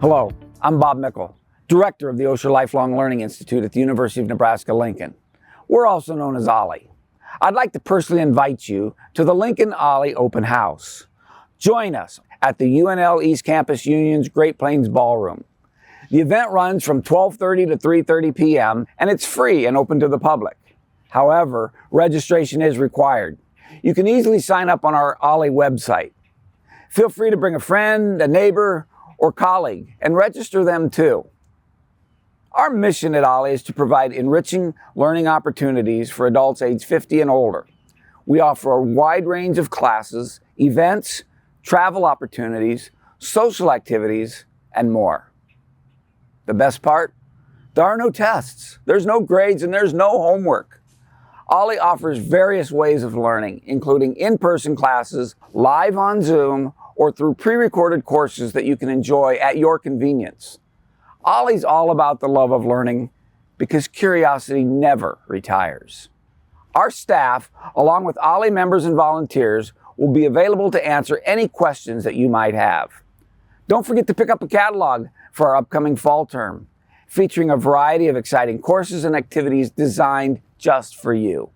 Hello, I'm Bob Mickle, Director of the OSHA Lifelong Learning Institute at the University of Nebraska-Lincoln. We're also known as OLLI. I'd like to personally invite you to the Lincoln OLLI Open House. Join us at the UNL East Campus Union's Great Plains Ballroom. The event runs from 12:30 to 3:30 p.m. and it's free and open to the public. However, registration is required. You can easily sign up on our OLLI website. Feel free to bring a friend, a neighbor, or colleague and register them too. Our mission at OLLI is to provide enriching learning opportunities for adults age 50 and older. We offer a wide range of classes, events, travel opportunities, social activities, and more. The best part? There are no tests, there's no grades, and there's no homework. OLLI offers various ways of learning, including in-person classes, live on Zoom, or through pre-recorded courses that you can enjoy at your convenience. OLLI's all about the love of learning because curiosity never retires. Our staff, along with OLLI members and volunteers, will be available to answer any questions that you might have. Don't forget to pick up a catalog for our upcoming fall term, featuring a variety of exciting courses and activities designed just for you.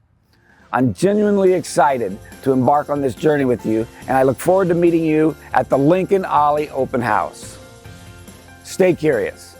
I'm genuinely excited to embark on this journey with you, and I look forward to meeting you at the Lincoln OLLI Open House. Stay curious.